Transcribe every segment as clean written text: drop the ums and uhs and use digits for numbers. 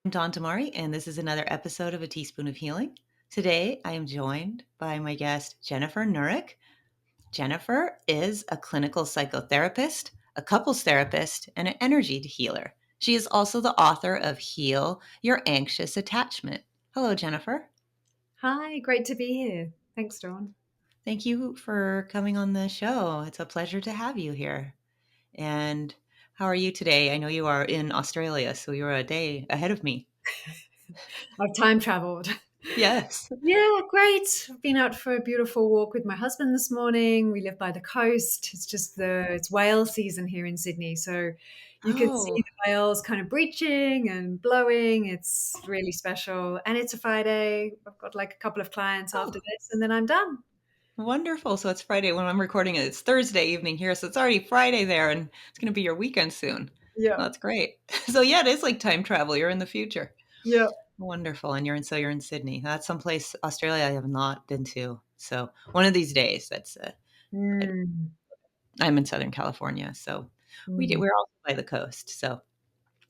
I'm Dawn Tamari, and this is another episode of A Teaspoon of Healing. Today, I am joined by my guest, Jennifer Nurick. Jennifer is a clinical psychotherapist, a couples therapist, and an energy healer. She is also the author of Heal Your Anxious Attachment. Hello, Jennifer. Hi, great to be here. Thanks, Dawn. Thank you for coming on the show. It's a pleasure to have you here. And how are you today? I know you are in Australia, so you're a day ahead of me. I've time traveled. Yes. Yeah, great. I've been out for a beautiful walk with my husband this morning. We live by the coast. It's whale season here in Sydney, so you can see Oh, the whales kind of breaching and blowing. It's really special, and it's a Friday. I've got like a couple of clients after oh, this, and then I'm done. wonderful. So it's Friday when I'm recording it. It's Thursday evening here, so it's already Friday there, and it's going to be your weekend soon. Yeah, Well, that's great. So yeah, it is like time travel. You're in the future. yeah. Wonderful. And you're in Sydney. That's someplace Australia I have not been to. So one of these days, Mm, I'm in Southern California, so mm. we're also by the coast. So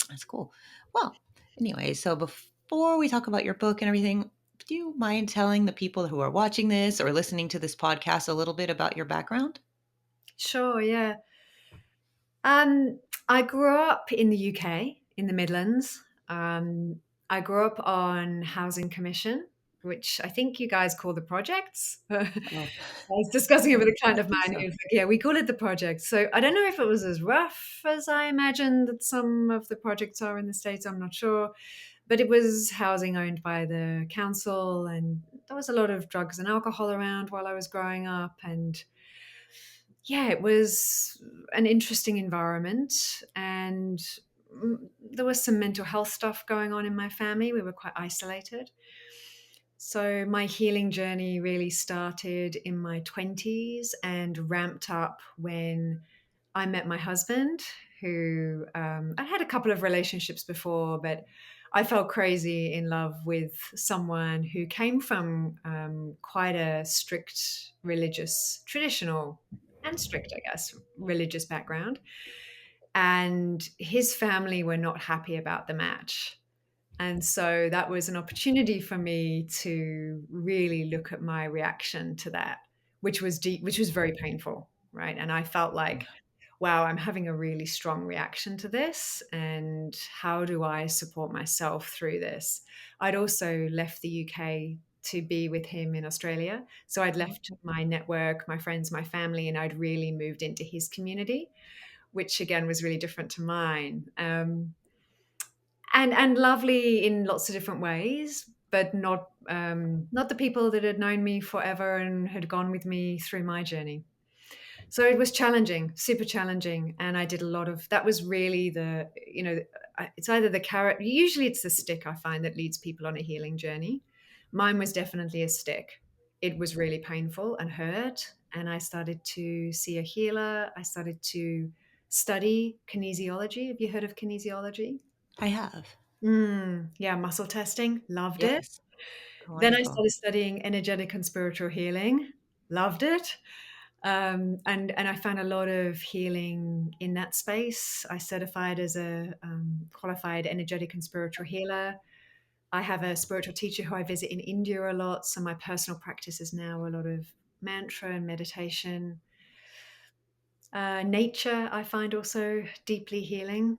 that's cool. Well, anyway, so before we talk about your book and everything, do you mind telling the people who are watching this or listening to this podcast a little bit about your background? Sure, yeah. Um, I grew up in the UK, in the Midlands. I grew up on Housing Commission, which I think you guys call the projects. I Oh, was discussing it with a I client of think mine so. who was like, yeah, we call it the projects. So I don't know if it was as rough as I imagined that some of the projects are in the States. I'm not sure. But it was housing owned by the council, and there was a lot of drugs and alcohol around while I was growing up. And yeah, it was an interesting environment, and there was some mental health stuff going on in my family. We were quite isolated. So my healing journey really started in my 20s and ramped up when I met my husband, who I had a couple of relationships before, but I felt crazy in love with someone who came from quite a strict religious, traditional and strict, I guess, religious background. And his family were not happy about the match. And so that was an opportunity for me to really look at my reaction to that, which was deep, which was very painful, right? And I felt like, wow, I'm having a really strong reaction to this. And how do I support myself through this? I'd also left the UK to be with him in Australia. So I'd left my network, my friends, my family, and I'd really moved into his community, which again was really different to mine. And lovely in lots of different ways, but not the people that had known me forever and had gone with me through my journey. So it was challenging, super challenging, and I did a lot of that. Was really it's either the carrot. Usually, it's the stick. I find that leads people on a healing journey. Mine was definitely a stick. It was really painful and hurt, and I started to see a healer. I started to study kinesiology. Have you heard of kinesiology? I have. Yeah, muscle testing, loved it. Yes. Oh, Then I wonderful. started studying energetic and spiritual healing, loved it. And I found a lot of healing in that space. I certified as a qualified energetic and spiritual healer. I have a spiritual teacher who I visit in India a lot. So my personal practice is now a lot of mantra and meditation. Nature, I find also deeply healing.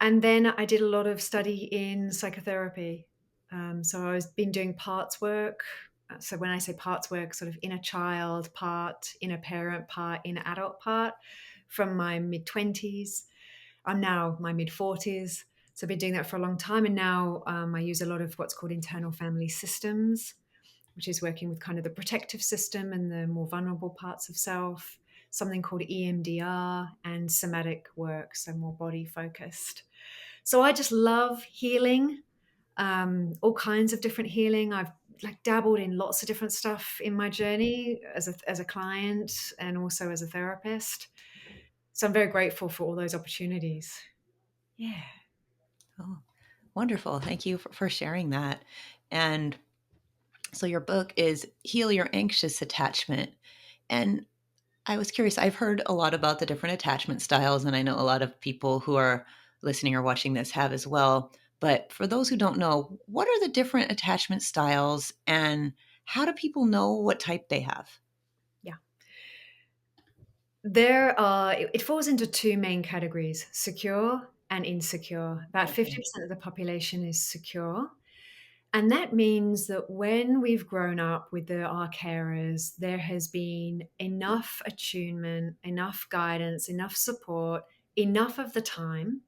And then I did a lot of study in psychotherapy. So I was been doing parts work. So when I say parts work, sort of inner child part, inner parent part, inner adult part from my mid 20s. I'm now my mid 40s. So I've been doing that for a long time. And now I use a lot of what's called internal family systems, which is working with kind of the protective system and the more vulnerable parts of self, something called EMDR and somatic work, so more body focused. So I just love healing, all kinds of different healing. I've like dabbled in lots of different stuff in my journey as a client and also as a therapist. So I'm very grateful for all those opportunities. Yeah. Oh, wonderful. Thank you for sharing that. And so your book is Heal Your Anxious Attachment. And I was curious, I've heard a lot about the different attachment styles, and I know a lot of people who are listening or watching this have as well. But for those who don't know, what are the different attachment styles and how do people know what type they have? Yeah. It falls into two main categories, secure and insecure. About Okay. 50% of the population is secure. And that means that when we've grown up with our carers, there has been enough attunement, enough guidance, enough support, enough of the time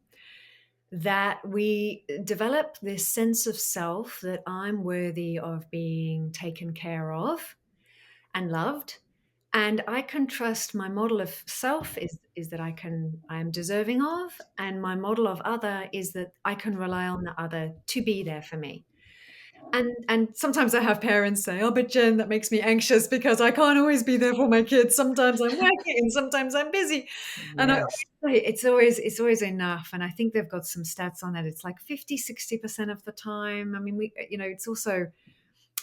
that we develop this sense of self that I'm worthy of being taken care of and loved. And I can trust my model of self is that I am deserving of, and my model of other is that I can rely on the other to be there for me. And sometimes I have parents say, "Oh, but Jen, that makes me anxious because I can't always be there for my kids. Sometimes I'm working and sometimes I'm busy." And I Yes. always say it's always enough. And I think they've got some stats on that. It's like 50, 60% of the time. I mean, it's also,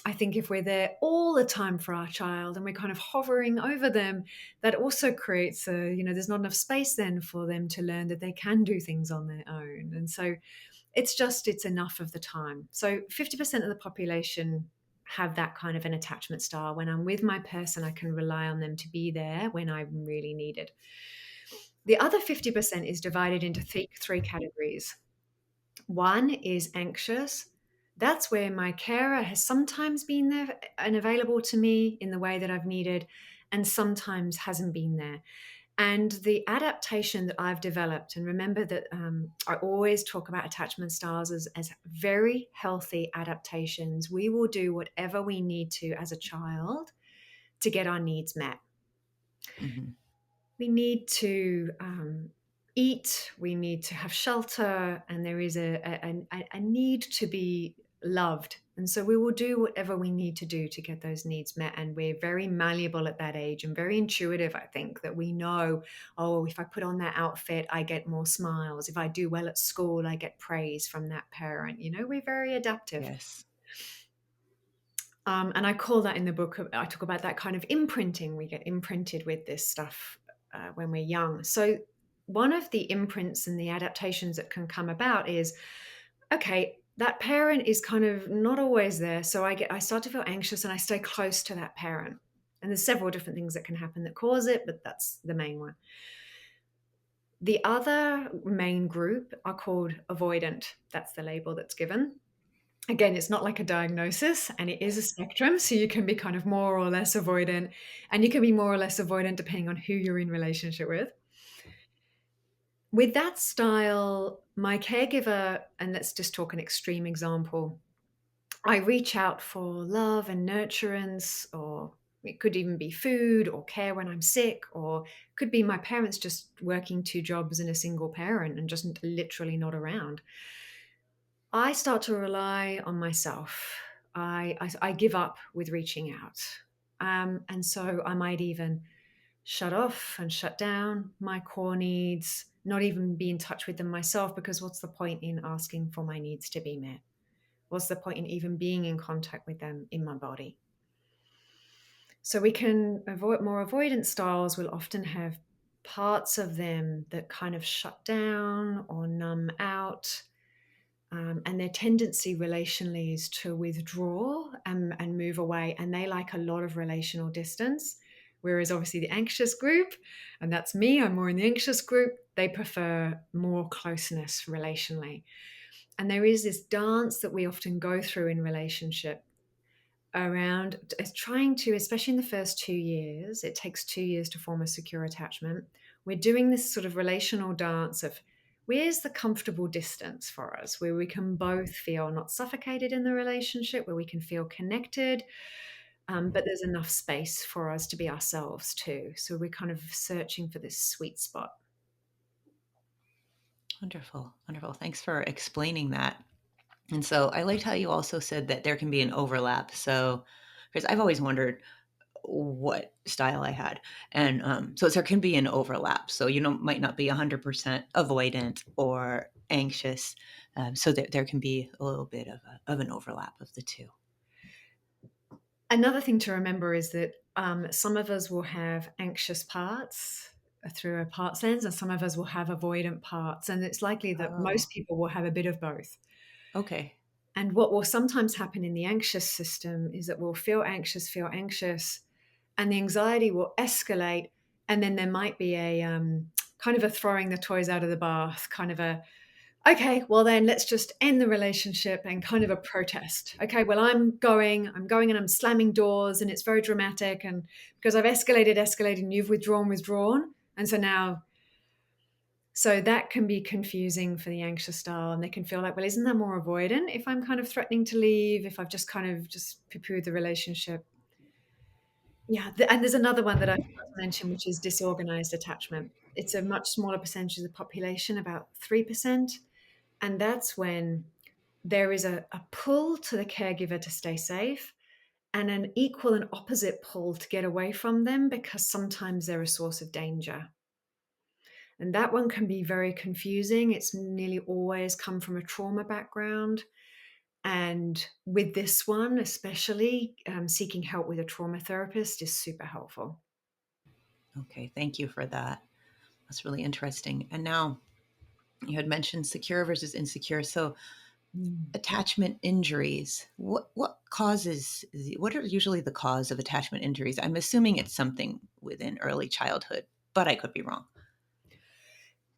I think if we're there all the time for our child and we're kind of hovering over them, that also creates there's not enough space then for them to learn that they can do things on their own. And so it's enough of the time. So 50% of the population have that kind of an attachment style. When I'm with my person, I can rely on them to be there when I'm really needed. The other 50% is divided into three categories. One is anxious. That's where my carer has sometimes been there and available to me in the way that I've needed, and sometimes hasn't been there. And the adaptation that I've developed, and remember that I always talk about attachment styles as very healthy adaptations. We will do whatever we need to as a child to get our needs met. Hmm. We need to eat, we need to have shelter, and there is a need to be loved. And so we will do whatever we need to do to get those needs met. And we're very malleable at that age and very intuitive, I think, that we know, oh, if I put on that outfit, I get more smiles. If I do well at school, I get praise from that parent. We're very adaptive. Yes. And I call that in the book, I talk about that kind of imprinting. We get imprinted with this stuff when we're young. So, one of the imprints and the adaptations that can come about is okay, that parent is kind of not always there. So, I start to feel anxious and I stay close to that parent. And there's several different things that can happen that cause it, but that's the main one. The other main group are called avoidant. That's the label that's given. Again, it's not like a diagnosis and it is a spectrum. So you can be kind of more or less avoidant, and you can be more or less avoidant depending on who you're in relationship with. With that style, my caregiver, and let's just talk an extreme example, I reach out for love and nurturance, or it could even be food or care when I'm sick, or it could be my parents just working two jobs and a single parent and just literally not around. I start to rely on myself. I give up with reaching out. And so I might even shut off and shut down my core needs, not even be in touch with them myself, because what's the point in asking for my needs to be met? What's the point in even being in contact with them in my body? So we can avoid more avoidant styles will often have parts of them that kind of shut down or numb out. And their tendency relationally is to withdraw and move away. And they like a lot of relational distance. Whereas obviously the anxious group, and that's me, I'm more in the anxious group, they prefer more closeness relationally. And there is this dance that we often go through in relationship around trying to, especially in the first 2 years, it takes 2 years to form a secure attachment. We're doing this sort of relational dance of where's the comfortable distance for us, where we can both feel not suffocated in the relationship, where we can feel connected, but there's enough space for us to be ourselves too. So we're kind of searching for this sweet spot. Wonderful. Wonderful. Thanks for explaining that. And so I liked how you also said that there can be an overlap. So, because I've always wondered what style I had. And so there can be an overlap. So, might not be 100% avoidant or anxious. So there can be a little bit of an overlap of the two. Another thing to remember is that some of us will have anxious parts through a parts lens, and some of us will have avoidant parts. And it's likely that Oh, most people will have a bit of both. Okay. And what will sometimes happen in the anxious system is that we'll feel anxious, and the anxiety will escalate. And then there might be a kind of a throwing the toys out of the bath, kind of a, okay, well, then let's just end the relationship, and kind of a protest. Okay, well, I'm going and I'm slamming doors, and it's very dramatic. And because I've escalated, and you've withdrawn. And so now, so that can be confusing for the anxious style, and they can feel like, well, isn't that more avoidant if I'm kind of threatening to leave, if I've just kind of just poo-pooed the relationship? Yeah, and there's another one that I forgot to mention, which is disorganized attachment. It's a much smaller percentage of the population, about 3%, and that's when there is a pull to the caregiver to stay safe, and an equal and opposite pull to get away from them because sometimes they're a source of danger. And that one can be very confusing. It's nearly always come from a trauma background. And with this one, especially, seeking help with a trauma therapist is super helpful. Okay. Thank you for that. That's really interesting. And now you had mentioned secure versus insecure. So Mm. attachment injuries. What causes? What are usually the cause of attachment injuries? I'm assuming it's something within early childhood, but I could be wrong.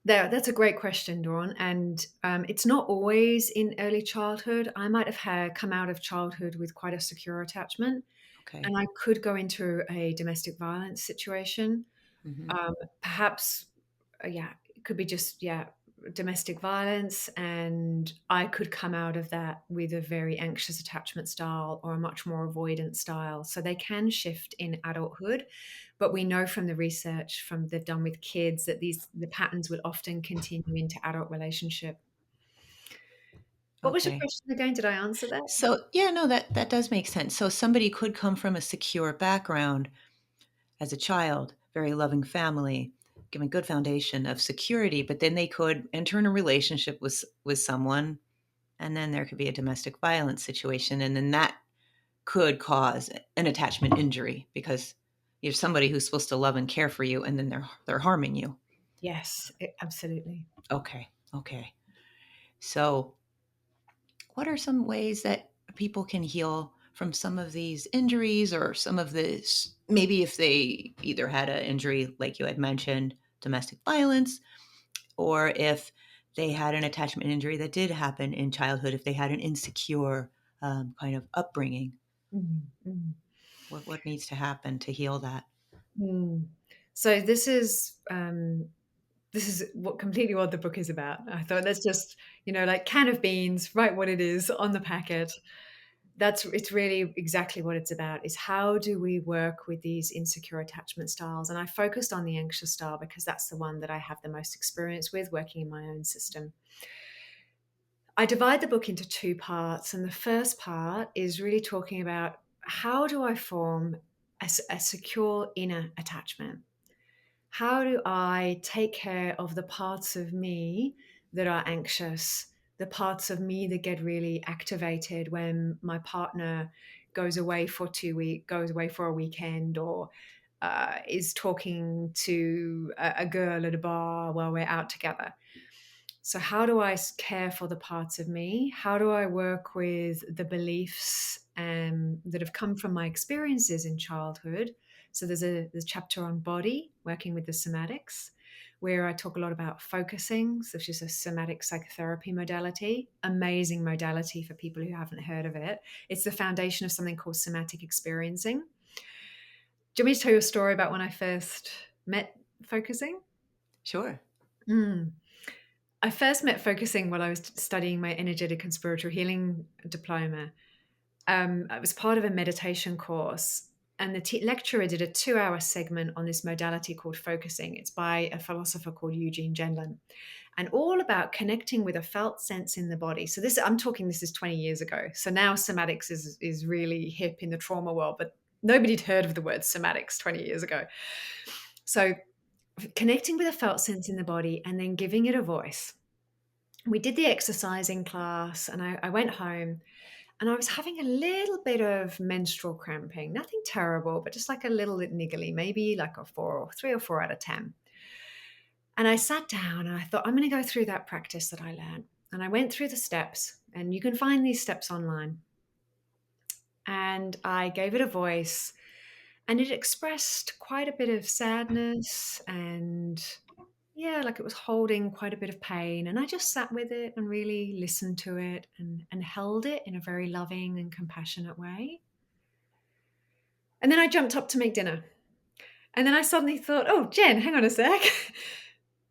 That's a great question, Dawn. And it's not always in early childhood. I might have come out of childhood with quite a secure attachment, Okay. and I could go into a domestic violence situation. Hmm. Perhaps, yeah, it could be just, yeah, domestic violence. And I could come out of that with a very anxious attachment style or a much more avoidant style. So they can shift in adulthood. But we know from the research from they've done with kids that the patterns will often continue into adult relationship. What was your Okay. question again? Did I answer that? So yeah, no, that does make sense. So somebody could come from a secure background as a child, very loving family, given good foundation of security, but then they could enter in a relationship with someone, and then there could be a domestic violence situation, and then that could cause an attachment injury because you have somebody who's supposed to love and care for you, and then they're harming you. Yes, absolutely. Okay, okay. So, what are some ways that people can heal from some of these injuries, or some of this? Maybe if they either had an injury, like you had mentioned, domestic violence, or if they had an attachment injury that did happen in childhood, if they had an insecure kind of upbringing, Mhm, mhm. what needs to happen to heal that? Mm. So this is what completely what the book is about. I thought let's just, like can of beans, write what it is on the packet. It's really exactly what it's about, is how do we work with these insecure attachment styles? And I focused on the anxious style because that's the one that I have the most experience with working in my own system. I divide the book into two parts, and the first part is really talking about how do I form a secure inner attachment? How do I take care of the parts of me that are anxious, the parts of me that get really activated when my partner goes away for a weekend, or is talking to a girl at a bar while we're out together? So, how do I care for the parts of me? How do I work with the beliefs that have come from my experiences in childhood? So, there's a chapter on body, working with the somatics, where I talk a lot about focusing, which is a somatic psychotherapy modality. Amazing modality for people who haven't heard of it. It's the foundation of something called somatic experiencing. Do you want me to tell you a story about when I first met focusing? Sure. Mm. I first met focusing while I was studying my energetic and spiritual healing diploma. I was part of a meditation course, and the lecturer did a 2-hour segment on this modality called focusing. It's by a philosopher called Eugene Gendlin, and all about connecting with a felt sense in the body. So this is 20 years ago. So now somatics is really hip in the trauma world, but nobody had heard of the word somatics 20 years ago. So connecting with a felt sense in the body and then giving it a voice. We did the exercise in class, and I went home, and I was having a little bit of menstrual cramping. Nothing terrible, but just like a little bit niggly, maybe like a 3 or 4 out of 10. And I sat down and I thought, I'm going to go through that practice that I learned. And I went through the steps, And you can find these steps online. And I gave it a voice, and it expressed quite a bit of sadness and, yeah, like it was holding quite a bit of pain. And I just sat with it and really listened to it and held it in a very loving and compassionate way. And then I jumped up to make dinner. And then I suddenly thought, oh, Jen, hang on a sec.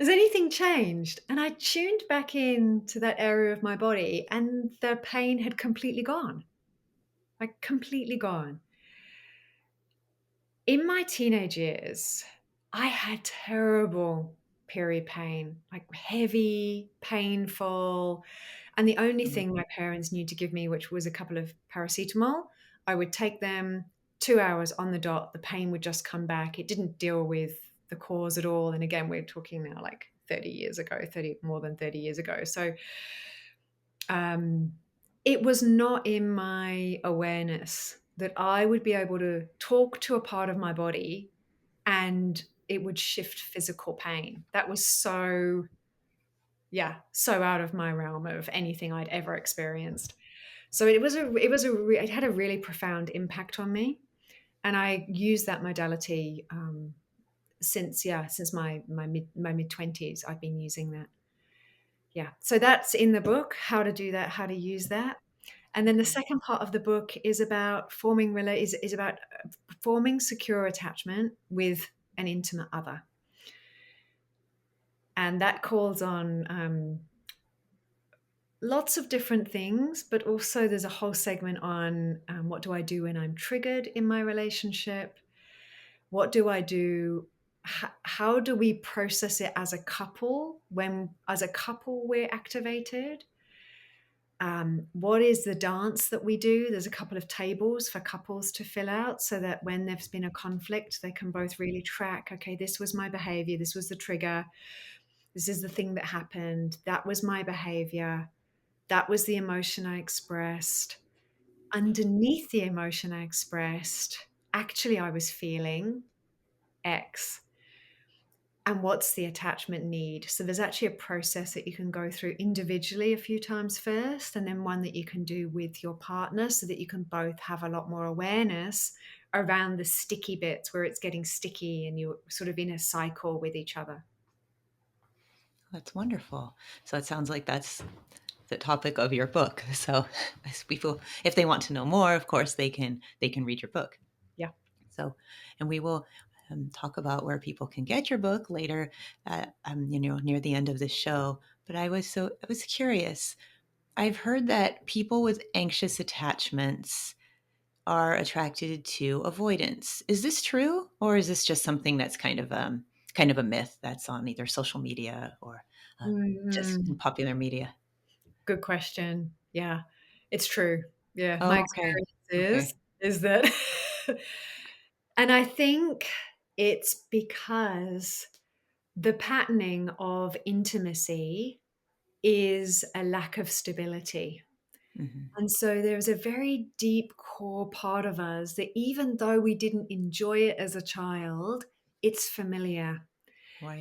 Has anything changed? And I tuned back in to that area of my body, and the pain had completely gone, like completely gone. In my teenage years, I had terrible period pain, like heavy, painful. And the only Mm. thing my parents knew to give me, which was a couple of paracetamol, I would take them 2 hours on the dot. The pain would just come back. It didn't deal with the cause at all. And again, we're talking now like 30 years ago, 30, more than 30 years ago. So um, it was not in my awareness that I would be able to talk to a part of my body and it would shift physical pain. That was so, yeah, so out of my realm of anything I'd ever experienced. So it had a really profound impact on me, and I used that modality since my mid 20s. I've been using that. Yeah, so that's in the book, how to do that, how to use that. And then the Okay. second part of the book is about is about forming secure attachment with an intimate other, and that calls on lots of different things, but also there's a whole segment on what do I do when I'm triggered in my relationship? What do I do? How do we process it as a couple when, as a couple, we're activated? What is the dance that we do? There's a couple of tables for couples to fill out so that when there's been a conflict, they can both really track, okay, this was my behavior, this was the trigger, this is the thing that happened, that was my behavior, that was the emotion I expressed. Underneath the emotion I expressed, actually, I was feeling X. And what's the attachment need? So there's actually a process that you can go through individually a few times first, and then one that you can do with your partner so that you can both have a lot more awareness around the sticky bits where it's getting sticky and you're sort of in a cycle with each other. That's wonderful. So it sounds like that's the topic of your book. So as people, if they want to know more, of course they can read your book. Yeah. So, and we will talk about where people can get your book later, near the end of this show. But I was curious. I've heard that people with anxious attachments are attracted to avoidance. Is this true, or is this just something that's kind of a myth that's on either social media or just in Mm, popular media? good question. Yeah, it's true. Yeah, my Oh, okay. experience Okay. is that, and I think it's because the patterning of intimacy is a lack of stability. Hmm. And so there's a very deep core part of us that even though we didn't enjoy it as a child, it's familiar.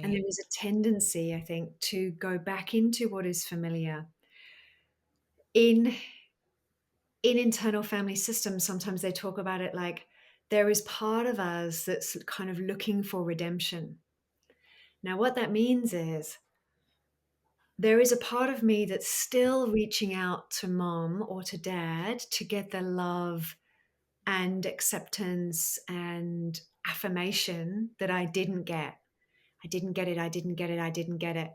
And there Right. is a tendency, I think, to go back into what is familiar. In in internal family systems, sometimes they talk about it like there is part of us that's kind of looking for redemption. Now, what that means is there is a part of me that's still reaching out to mom or to dad to get the love and acceptance and affirmation that I didn't get. I didn't get it. I didn't get it. I didn't get it.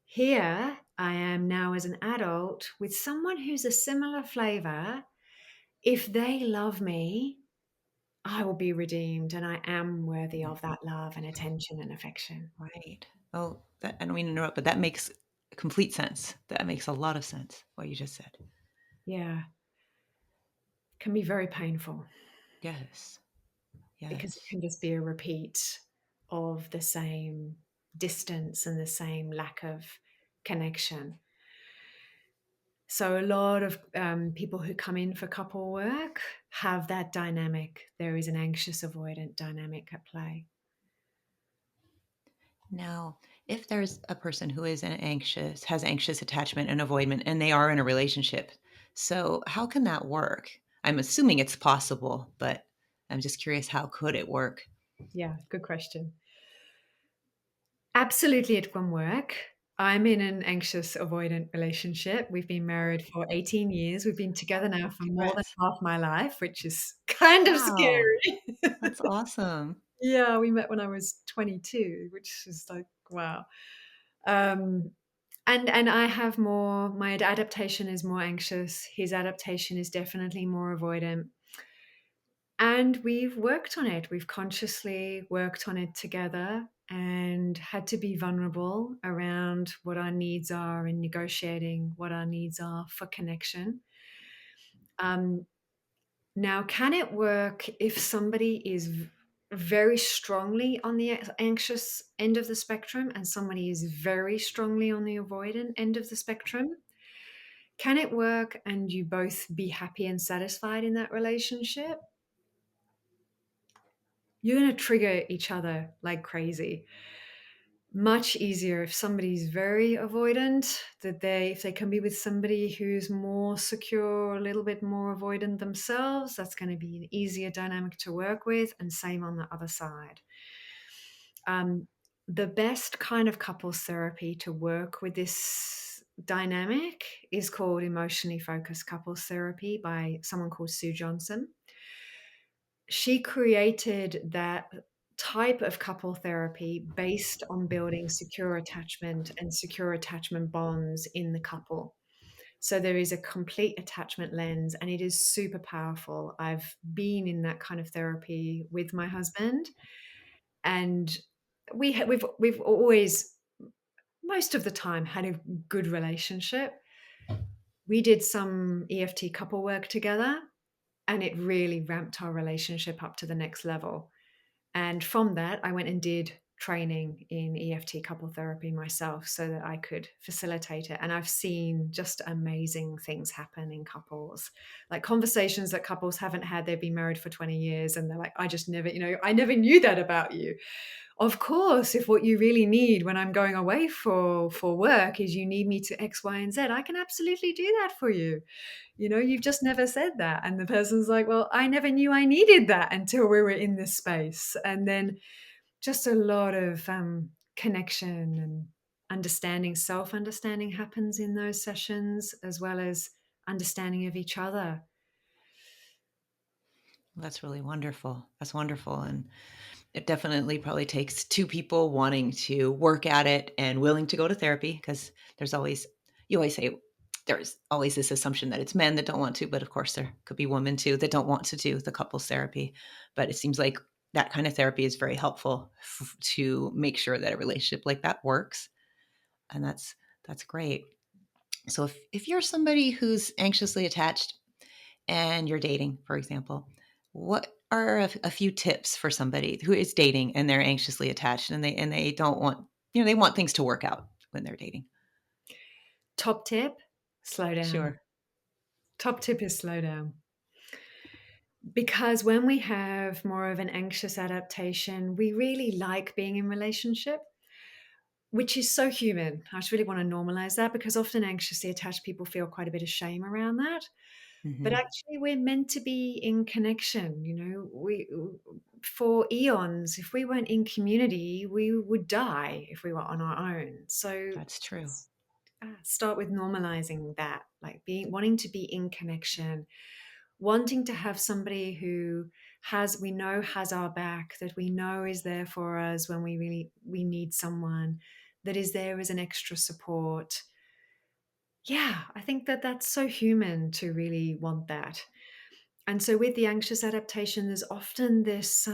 Here I am now as an adult with someone who's a similar flavor. If they love me, I will be redeemed and I am worthy of that love and attention and affection. Right. Oh, I don't mean to interrupt, but that makes complete sense. That makes a lot of sense, what you just said. Yeah, can be very painful Yes. because it Yes. can just be a repeat of the same distance and the same lack of connection. So, a lot of people who come in for couple work have that dynamic. There is an anxious avoidant dynamic at play. Now, if there's a person who is has anxious attachment and avoidance, and they are in a relationship, So, how can that work? I'm assuming it's possible, but I'm just curious, how could it work? Yeah, good question. Absolutely, it can work. I'm in an anxious avoidant relationship. We've been married for 18 years. We've been together now Oh, for more than congrats. half my life, which is kind of Wow, scary. that's awesome. Yeah, we met when I was 22, which is like, wow. Um, and I have more my adaptation is more anxious. His adaptation is definitely more avoidant. And we've worked on it. We've consciously worked on it together and had to be vulnerable around what our needs are in negotiating what our needs are for connection. Um, Now, can it work if somebody is very strongly on the anxious end of the spectrum and somebody is very strongly on the avoidant end of the spectrum? Can it work and you both be happy and satisfied in that relationship? You're going to trigger each other like crazy. Much easier if somebody's very avoidant, that they if they can be with somebody who's more secure, a little bit more avoidant themselves, that's going to be an easier dynamic to work with, and same on the other side. um, the best kind of couples therapy to work with this dynamic is called emotionally focused couples therapy by someone called Sue Johnson. She created that type of couple therapy based on building secure attachment and secure attachment bonds in the couple. So there is a complete attachment lens, and it is super powerful. I've been in that kind of therapy with my husband, and we've always, most of the time, had a good relationship. We did some EFT couple work together, and it really ramped our relationship up to the next level. And from that, I went and did training in EFT couple therapy myself so that I could facilitate it. And I've seen just amazing things happen in couples, like conversations that couples haven't had. They've been married for 20 years and they're like, I just never, I never knew that about you. Of course, if what you really need when I'm going away for work is you need me to X, Y, and Z, I can absolutely do that for you. You've just never said that. And the person's like, well, I never knew I needed that until we were in this space. And then just a lot of connection and understanding, self understanding happens in those sessions, as well as understanding of each other. That's really wonderful. That's wonderful. And it definitely probably takes two people wanting to work at it and willing to go to therapy, because you always say there's always this assumption that it's men that don't want to, but of course there could be women too that don't want to do the couples therapy. But it seems like that kind of therapy is very helpful to make sure that a relationship like that works. And that's great. So if you're somebody who's anxiously attached and you're dating, for example, what are a few tips for somebody who is dating and they're anxiously attached and they don't want, they want things to work out when they're dating? Top tip: slow down. Sure. Top tip is slow down. Because when we have more of an anxious adaptation, we really like being in relationship, which is so human. I just really want to normalize that because often anxiously attached people feel quite a bit of shame around that. But Hmm. actually, we're meant to be in connection. We for eons, if we weren't in community, we would die if we were on our own. So That's true. start with normalizing that, like being wanting to be in connection, wanting to have somebody who we know has our back, that we know is there for us when we need someone, that is there as an extra support. Yeah, I think that that's so human to really want that. And so with the anxious adaptation, there's often this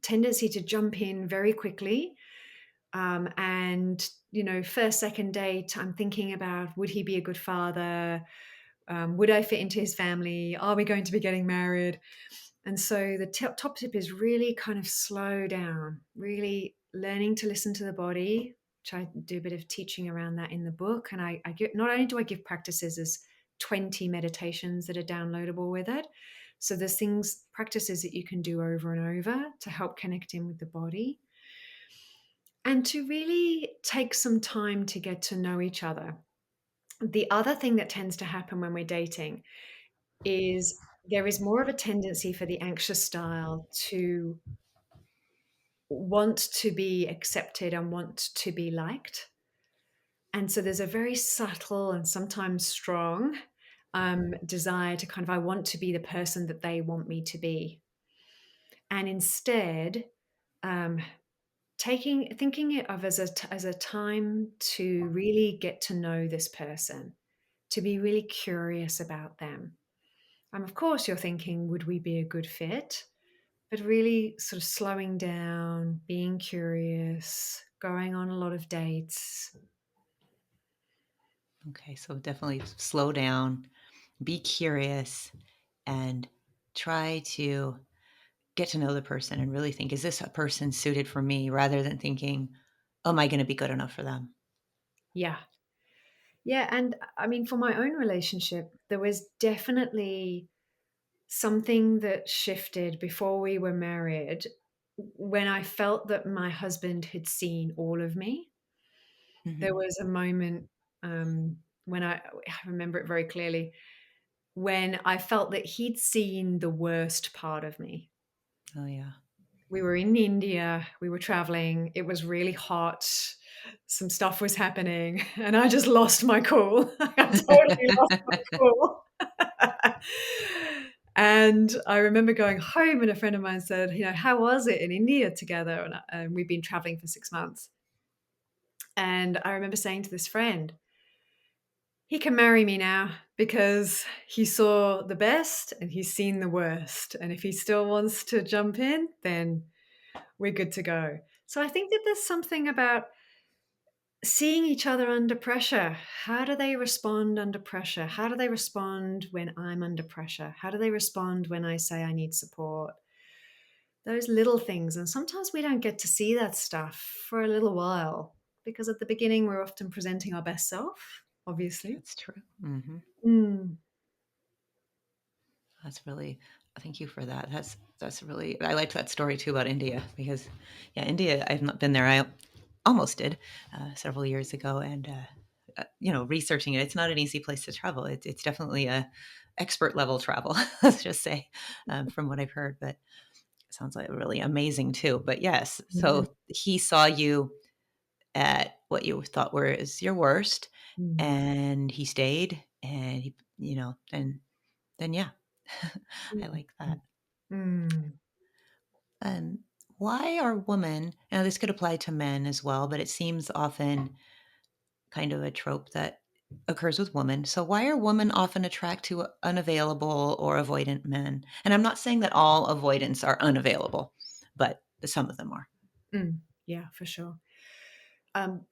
tendency to jump in very quickly. And, first, second date, I'm thinking about, would he be a good father? Would I fit into his family? Are we going to be getting married? And so the top tip is really kind of slow down, really learning to listen to the body, which I do a bit of teaching around that in the book. And I give, not only do I give practices, there's 20 meditations that are downloadable with it. So there's practices that you can do over and over to help connect in with the body and to really take some time to get to know each other. The other thing that tends to happen when we're dating is there is more of a tendency for the anxious style to want to be accepted and want to be liked. And so there's a very subtle and sometimes strong desire to kind of, I want to be the person that they want me to be. And instead, um, thinking it of as a time to really get to know this person, to be really curious about them. Of course, you're thinking, would we be a good fit? But really sort of slowing down, being curious, going on a lot of dates. Okay, so definitely slow down, be curious, and try to get to know the person and really think, is this a person suited for me, rather than thinking, oh, am I going to be good enough for them? Yeah. Yeah. And I mean, for my own relationship, there was definitely something that shifted before we were married when I felt that my husband had seen all of me. There Hmm. was a moment when I remember it very clearly when I felt that he'd seen the worst part of me. Oh, yeah. We were in India, we were traveling, it was really hot, some stuff was happening, and I just lost my cool. I totally lost my cool. And I remember going home, and a friend of mine said, "How was it in India together?" And we'd been traveling for 6 months. And I remember saying to this friend, he can marry me now because he saw the best and he's seen the worst. And if he still wants to jump in, then we're good to go. So I think that there's something about seeing each other under pressure. How do they respond under pressure? How do they respond when I'm under pressure? How do they respond when I say I need support? Those little things. And sometimes we don't get to see that stuff for a little while because at the beginning we're often presenting our best self, obviously. That's true. Hmm. Mm, That's really, thank you for that. That's really, I liked that story too about India, because, yeah, India, I've not been there. I almost did several years ago, and researching it, it's not an easy place to travel. It's definitely a expert level travel, let's just say, from what I've heard. But it sounds like really amazing too. But yes, mhm, so he saw you at what you thought were is your worst, mm, and he stayed, and he, then yeah, I mm, like that. mm, mm, And why are women, now this could apply to men as well, but it seems often kind of a trope that occurs with women. So why are women often attracted to unavailable or avoidant men? And I'm not saying that all avoidants are unavailable, but some of them are. mm. Yeah, for sure.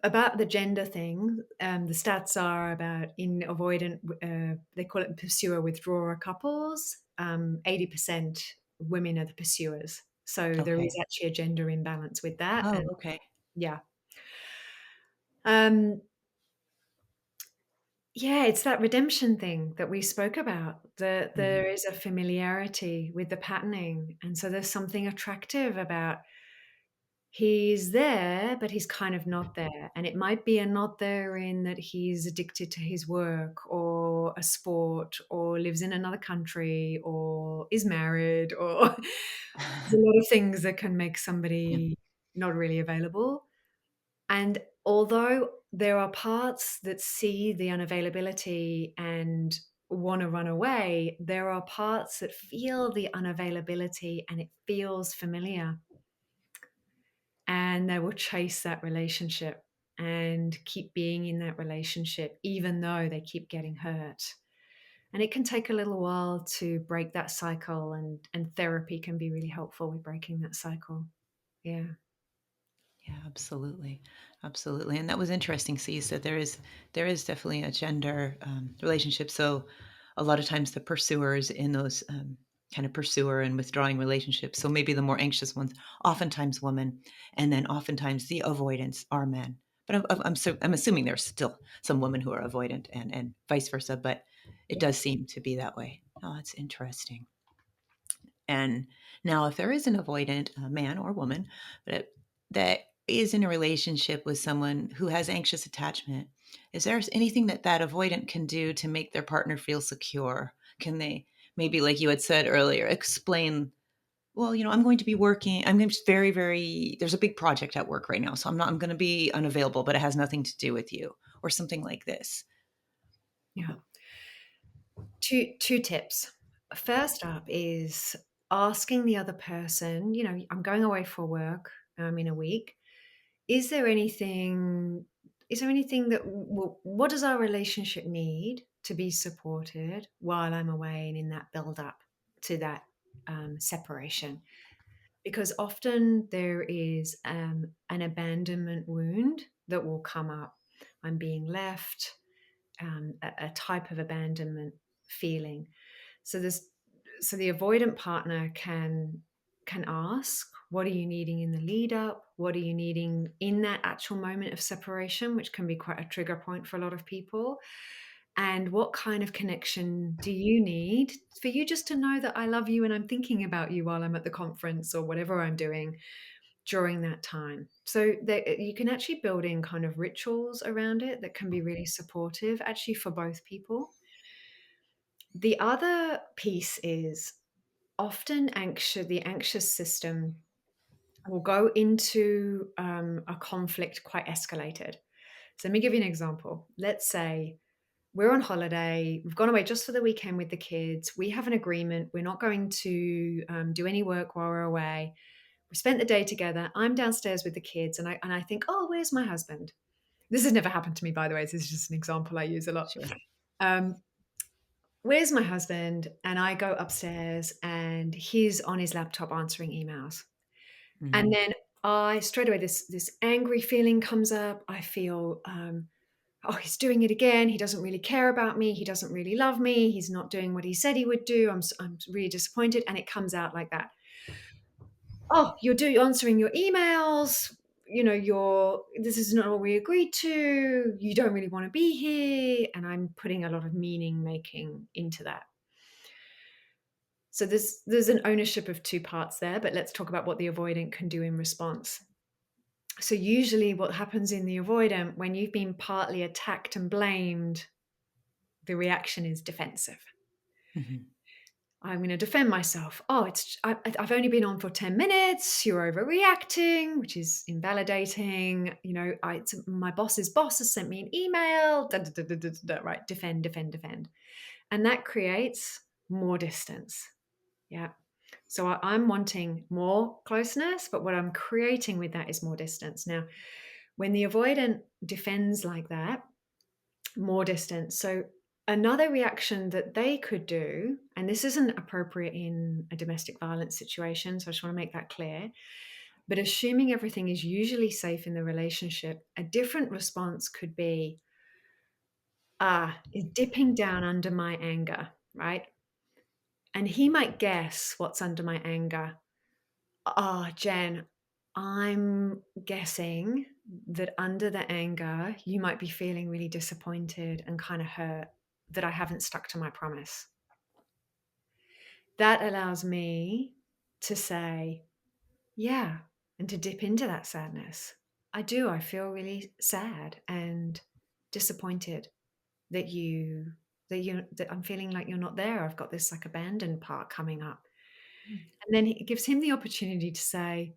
About the gender thing, the stats are about in avoidant, they call it pursuer withdrawer couples, 80% women are the pursuers. So there Okay. is actually a gender imbalance with that. Oh, And okay. yeah. Um, yeah, it's that redemption thing that we spoke about. Mhm. There is a familiarity with the patterning. And so there's something attractive about he's there, but he's kind of not there. And it might be a not there in that he's addicted to his work or a sport or lives in another country or is married or there's a lot of things that can make Yeah. somebody not really available. And although there are parts that see the unavailability and want to run away, there are parts that feel the unavailability and it feels familiar and they will chase that relationship and keep being in that relationship even though they keep getting hurt. And it can take a little while to break that cycle, and therapy can be really helpful with breaking that cycle. Yeah. Yeah, absolutely, absolutely, and that was interesting. So you said there is definitely a gender relationship. So a lot of times the pursuers in those kind of pursuer and withdrawing relationships. So maybe the more anxious ones, oftentimes women, and then oftentimes the avoidants are men. But I'm assuming there's still some women who are avoidant, and vice versa. But it Yeah. does seem to be that way. Oh, that's interesting. And now, if there is an avoidant, man or woman, that is in a relationship with someone who has anxious attachment, is there anything that that avoidant can do to make their partner feel secure? Can they maybe, like you had said earlier, explain, well, I'm going to be working. I'm just very, very, there's a big project at work right now. So I'm going to be unavailable, but it has nothing to do with you or something like this. Yeah. Two tips. First up is asking the other person, I'm going away for work in a week. Is there anything that what does our relationship need to be supported while I'm away and in that build up to that separation? Because often there is an abandonment wound that will come up. I'm being left, a type of abandonment feeling. So this, so the avoidant partner can ask, what are you needing in the lead up? What are you needing in that actual moment of separation, which can be quite a trigger point for a lot of people? And what kind of connection do you need for you just to know that I love you and I'm thinking about you while I'm at the conference or whatever I'm doing during that time? So that you can actually build in kind of rituals around it that can be really supportive actually for both people. The other piece is often the anxious system will go into a conflict quite escalated. So let me give you an example. Let's say we're on holiday, we've gone away just for the weekend with the kids. We have an agreement. We're not going to do any work while we're away. We spent the day together. I'm downstairs with the kids, and I think, oh, where's my husband? This has never happened to me, by the way. This is just an example I use a lot. Sure. Um, where's my husband? And I go upstairs, and he's on his laptop answering emails. And Hmm. then I straight away this angry feeling comes up. I feel, oh, he's doing it again. He doesn't really care about me. He doesn't really love me. He's not doing what he said he would do. I'm really disappointed. And it comes out like that. Oh, you're answering your emails. This is not what we agreed to. You don't really want to be here. And I'm putting a lot of meaning making into that. So there's an ownership of two parts there, but let's talk about what the avoidant can do in response. So usually what happens in the avoidant when you've been partly attacked and blamed, the reaction is defensive. Hmm. I'm going to defend myself. Oh, I've only been on for 10 minutes. You're overreacting, which is invalidating. My boss's boss has sent me an email. Da, da, da, da, da, da, right. Defend, defend, defend. And that creates more distance. Yeah. So I'm wanting more closeness, but what I'm creating with that is more distance. Now, when the avoidant defends like that, more distance. So another reaction that they could do, and this isn't appropriate in a domestic violence situation, so I just want to make that clear, but assuming everything is usually safe in the relationship, a different response could be, is dipping down under my anger, right? And he might guess what's under my anger. Jen, I'm guessing that under the anger, you might be feeling really disappointed and kind of hurt that I haven't stuck to my promise. That allows me to say, yeah, and to dip into that sadness. I do. I feel really sad and disappointed that that I'm feeling like you're not there. I've got this like abandoned part coming up. And then it gives him the opportunity to say,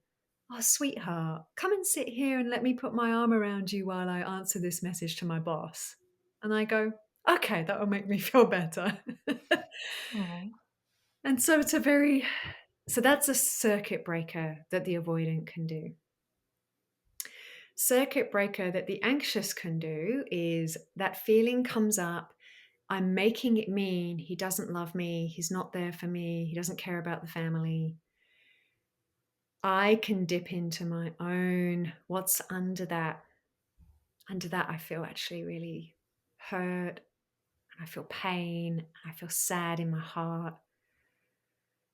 oh, sweetheart, come and sit here and let me put my arm around you while I answer this message to my boss. And I go, okay, that will make me feel better. Oh. And so that's a circuit breaker that the avoidant can do. Circuit breaker that the anxious can do is that feeling comes up. I'm making it mean he doesn't love me. He's not there for me. He doesn't care about the family. I can dip into my own, what's under that. Under that, I feel actually really hurt. I feel pain. I feel sad in my heart.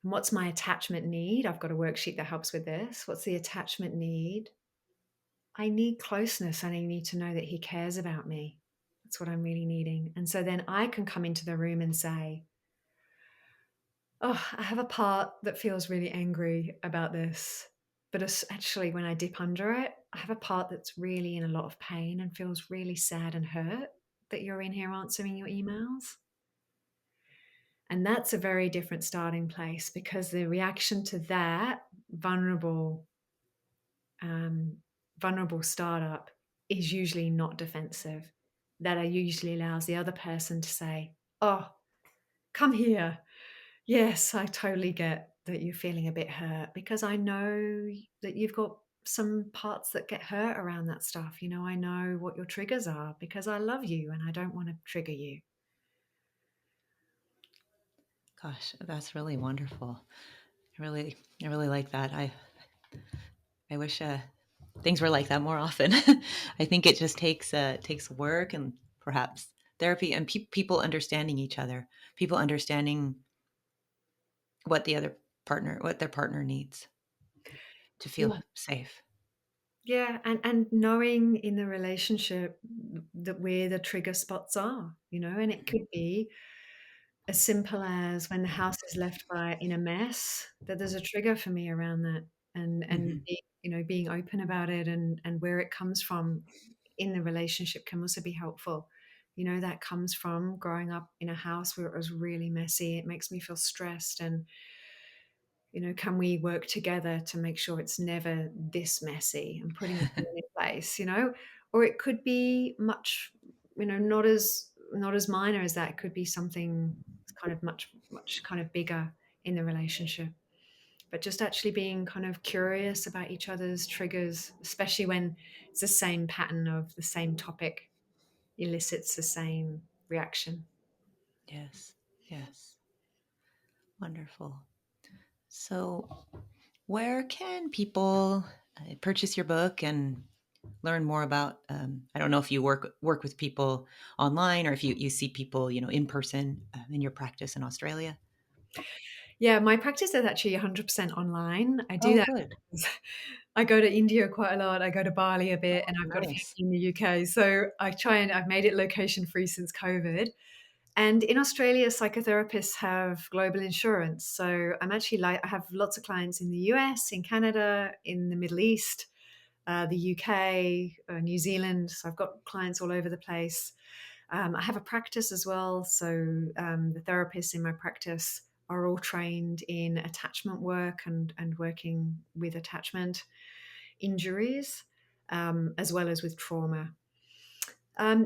And what's my attachment need? I've got a worksheet that helps with this. What's the attachment need? I need closeness and I need to know that he cares about me. That's what I'm really needing. And so then I can come into the room and say, oh, I have a part that feels really angry about this, but actually, when I dip under it, I have a part that's really in a lot of pain and feels really sad and hurt that you're in here answering your emails. And that's a very different starting place, because the reaction to that um, vulnerable startup is usually not defensive. That usually allows the other person to say, "Oh, come here. Yes, I totally get that you're feeling a bit hurt, because I know that you've got some parts that get hurt around that stuff. I know what your triggers are because I love you and I don't want to trigger you." Gosh, that's really wonderful. I really like that. I wish things were like that more often. I think it just takes work and perhaps therapy and people understanding each other, people understanding what their partner needs to feel Yeah. safe. Yeah, and knowing in the relationship that where the trigger spots are, and it could be as simple as when the house is left in a mess, that there's a trigger for me around that, and Hmm. being open about it, and where it comes from in the relationship can also be helpful. That comes from growing up in a house where it was really messy. It makes me feel stressed, and can we work together to make sure it's never this messy, and putting a plan in place. Or it could be much, not as minor as that. It could be something kind of much kind of bigger in the relationship. But just actually being kind of curious about each other's triggers, especially when it's the same pattern of the same topic elicits the same reaction. Yes, yes, wonderful. So, where can people purchase your book and learn more about? I don't know if you work with people online or if you see people in person in your practice in Australia. Yeah, my practice is actually 100% online. I do Oh, that good. because I go to India quite a lot. I go to Bali a bit, and I've got a family Nice. in the UK. So I've made it location free since COVID. And in Australia, psychotherapists have global insurance. So I have lots of clients in the US, in Canada, in the Middle East, the UK, New Zealand. So I've got clients all over the place. I have a practice as well. So the therapists in my practice are all trained in attachment work and working with attachment injuries, as well as with trauma.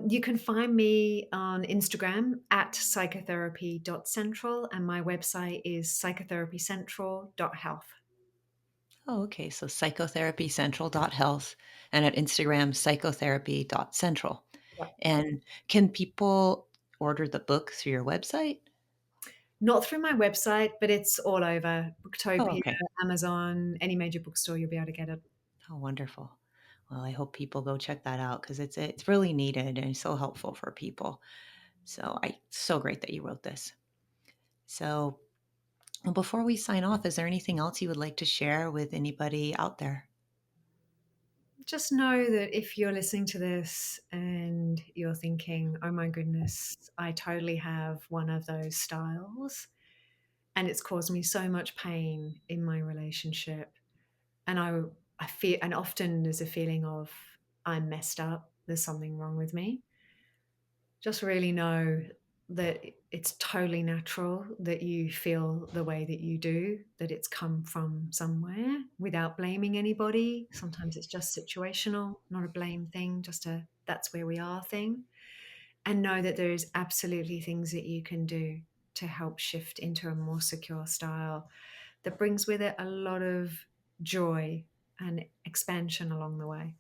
You can find me on Instagram at psychotherapy.central, and my website is psychotherapycentral.health. Oh, okay. So psychotherapycentral.health and at Instagram, psychotherapy.central. And can people order the book through your website? Not through my website, but it's all over Oh, Booktopia, okay. Amazon, any major bookstore, you'll be able to get it. Oh, wonderful. Well, I hope people go check that out because it's really needed and so helpful for people. So great that you wrote this. So, well, before we sign off, is there anything else you would like to share with anybody out there? Just know that if you're listening to this and you're thinking, oh my goodness, I totally have one of those styles and it's caused me so much pain in my relationship. And I feel, and often there's a feeling of I'm messed up, there's something wrong with me. Just really know that it's totally natural that you feel the way that you do, that it's come from somewhere, without blaming anybody. Sometimes it's just situational, not a blame thing, just a that's where we are thing. And know that there is absolutely things that you can do to help shift into a more secure style that brings with it a lot of joy and expansion along the way.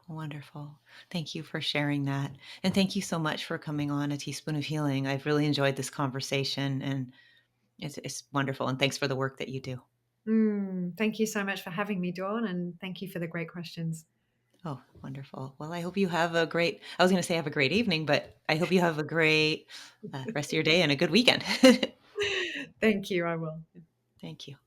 Wonderful. Thank you for sharing that. And thank you so much for coming on A Teaspoon of Healing. I've really enjoyed this conversation and it's wonderful. And thanks for the work that you do. Thank you so much for having me, Dawn, and thank you for the great questions. Oh, wonderful. Well, I hope you have a great, I was going to say have a great evening, but I hope you have a great rest of your day and a good weekend. Thank you. I will. Thank you.